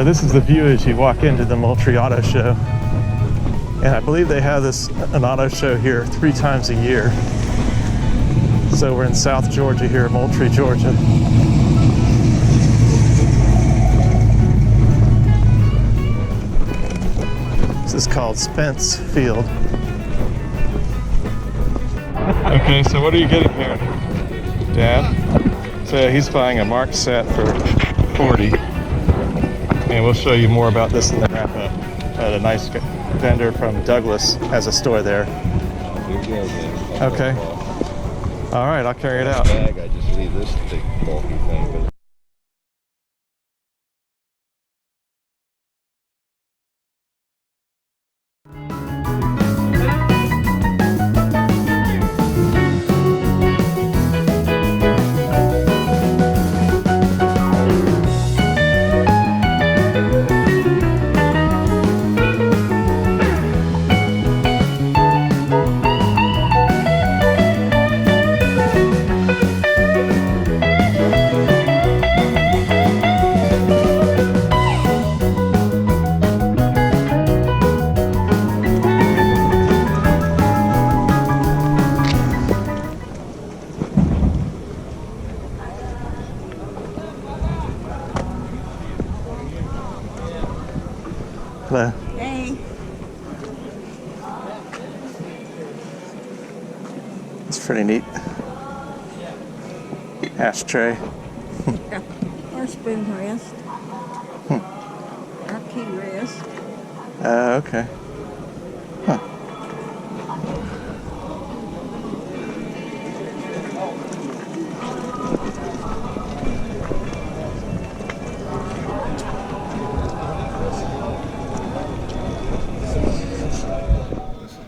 this is the view as you walk into the Moultrie Auto Show. And I believe they have an auto show here 3 times a year. So we're in South Georgia here, Moultrie, Georgia. This is called Spence Field. Okay, so what are you getting here, Dad? So he's buying a Marx set for 40. And we'll show you more about this in the wrap up. A nice vendor from Douglas has a store there. Here you go, then. Okay. All right, I'll carry it out. Bag, I just leave this big bulky thing. But Hello. Hey. It's pretty neat. Ashtray. Our spoon rest. Our key rest. Okay. Huh.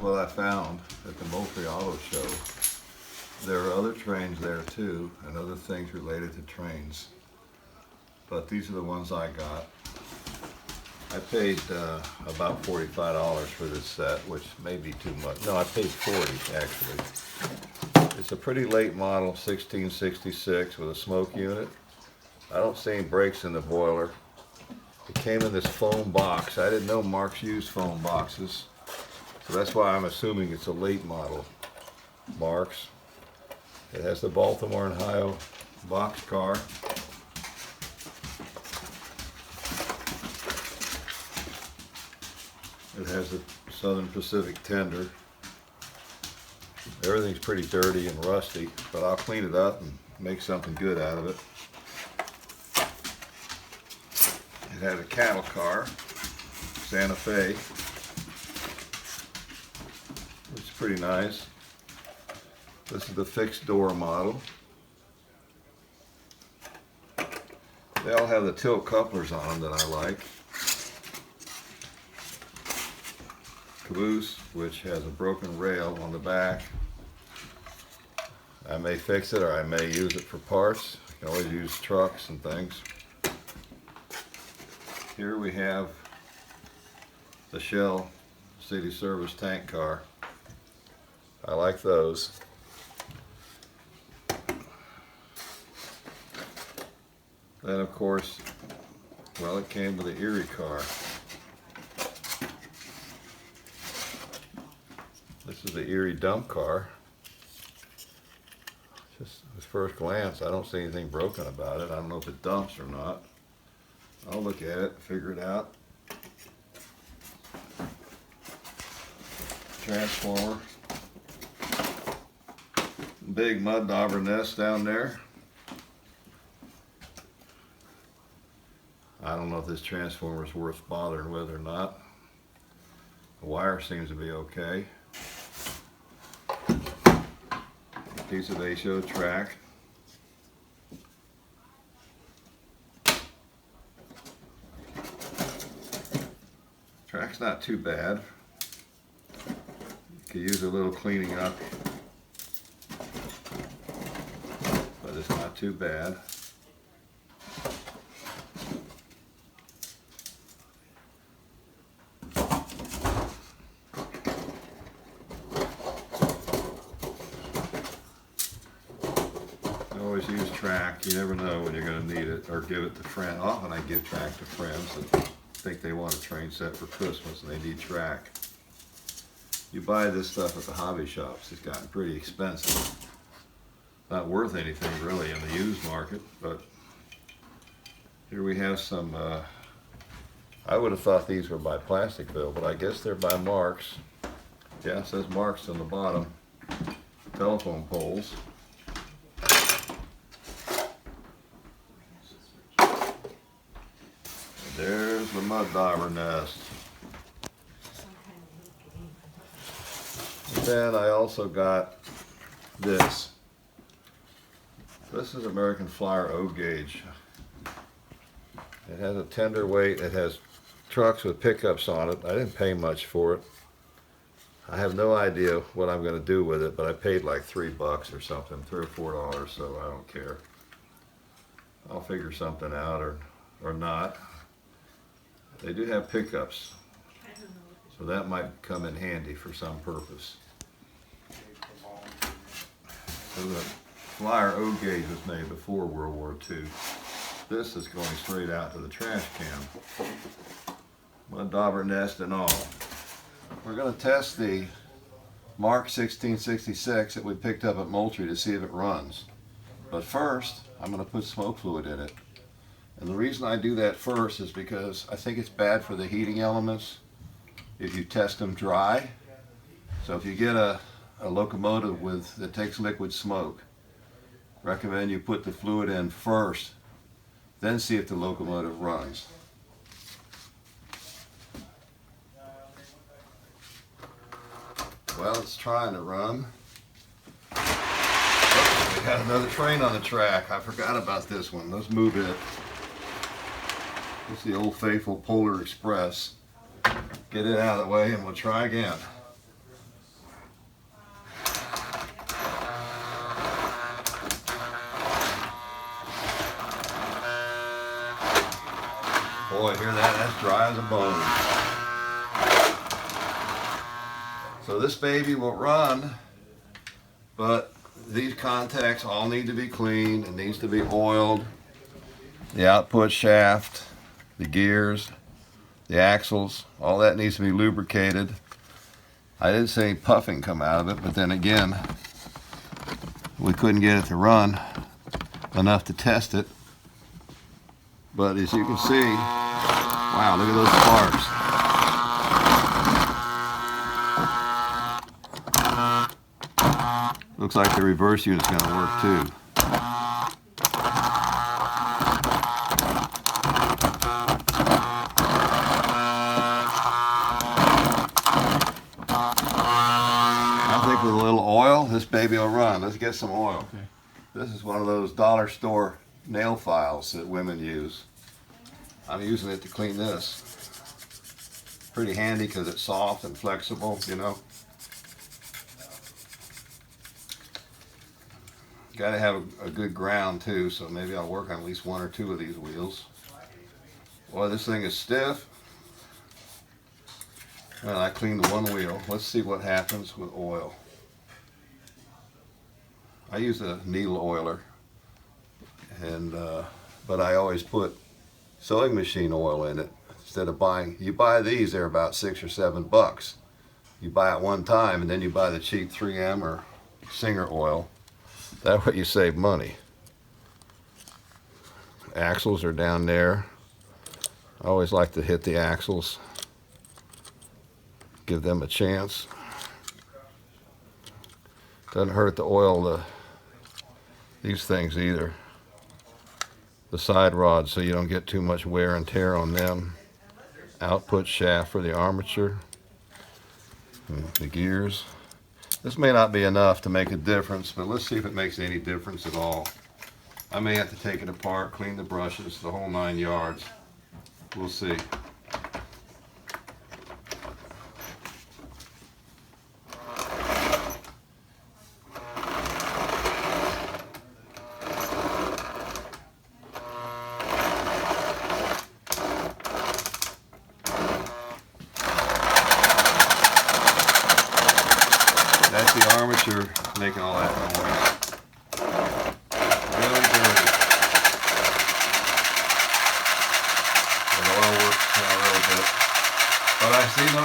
what I found at the Moultrie Auto Show. There are other trains there too, and other things related to trains. But these are the ones I got. I paid about $45 for this set, which may be too much. No, I paid $40 actually. It's a pretty late model, 1666 with a smoke unit. I don't see any brakes in the boiler. It came in this foam box. I didn't know Marx used foam boxes, so that's why I'm assuming it's a late model Marx. It has the Baltimore and Ohio boxcar. It has the Southern Pacific tender. Everything's pretty dirty and rusty, but I'll clean it up and make something good out of it. It had a cattle car, Santa Fe, which is pretty nice. This is the fixed door model. They all have the tilt couplers on them that I like. Caboose, which has a broken rail on the back. I may fix it or I may use it for parts. I can always use trucks and things. Here we have the Shell City Service tank car. I like those. Then of course, well, it came with the Erie car. This is the Erie dump car. Just at first glance, I don't see anything broken about it. I don't know if it dumps or not. I'll look at it, figure it out. Transformer. Big mud dauber nest down there. I don't know if this transformer is worth bothering with or not. The wire seems to be okay. Piece of HO track. Track's not too bad. Could use a little cleaning up, but it's not too bad. always use track. You never know when you're going to need it, or give it to friends. Often I give track to friends that think they want a train set for Christmas and they need track. You buy this stuff at the hobby shops. It's gotten pretty expensive. Not worth anything really in the used market, but here we have some, I would have thought these were by Plasticville, but I guess they're by Marx. Yeah, it says Marx on the bottom. Telephone poles. There's the mud dauber nest. And then I also got this. This is American Flyer O gauge. It has a tender weight. It has trucks with pickups on it. I didn't pay much for it. I have no idea what I'm going to do with it, but I paid like $3 or something, $3 or $4, so I don't care. I'll figure something out or not. They do have pickups, so that might come in handy for some purpose. So the Flyer O gauge was made before World War II. This is going straight out to the trash can. Mud dauber nest and all. We're going to test the Marx 1666 that we picked up at Moultrie to see if it runs. But first, I'm going to put smoke fluid in it. And the reason I do that first is because I think it's bad for the heating elements if you test them dry. So if you get a locomotive that takes liquid smoke, recommend you put the fluid in first, then see if the locomotive runs. Well, it's trying to run. Oh, we got another train on the track. I forgot about this one. Let's move it. It's the old faithful Polar Express. Get it out of the way and we'll try again. Boy, hear that? That's dry as a bone. So this baby will run, but these contacts all need to be cleaned. It needs to be oiled. The output shaft, the gears, the axles, all that needs to be lubricated. I didn't see any puffing come out of it, but then again, we couldn't get it to run enough to test it. But as you can see, wow, look at those sparks. Looks like the reverse unit's going to work too. I think with a little oil, this baby will run. Let's get some oil. Okay. This is one of those dollar store nail files that women use. I'm using it to clean this. Pretty handy because it's soft and flexible, you know. Got to have a good ground too, so maybe I'll work on at least one or two of these wheels. Boy, this thing is stiff. Well, I cleaned the one wheel. Let's see what happens with oil. I use a needle oiler, and but I always put sewing machine oil in it instead of buying. You buy these, they're about $6 or $7. You buy it one time, and then you buy the cheap 3M or Singer oil. That way you save money. Axles are down there. I always like to hit the axles. Give them a chance. Doesn't hurt to oil these things either. The side rods so you don't get too much wear and tear on them. Output shaft for the armature. And the gears. This may not be enough to make a difference, but let's see if it makes any difference at all. I may have to take it apart, clean the brushes, the whole 9 yards. We'll see. That's the armature making all that noise. Really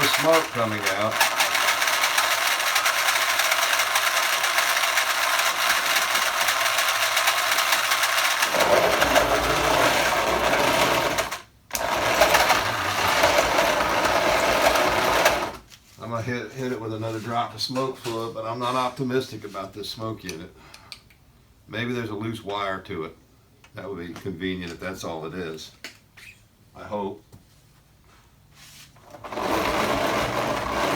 of smoke coming out. I'm gonna hit it with another drop of smoke fluid, but I'm not optimistic about this smoke unit. Maybe there's a loose wire to it. That would be convenient if that's all it is. I hope.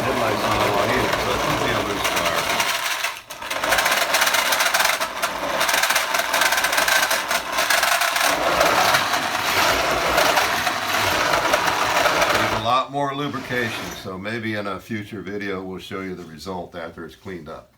Headlight's not on either, so it could be a loose wire. There's a lot more lubrication, so maybe in a future video we'll show you the result after it's cleaned up.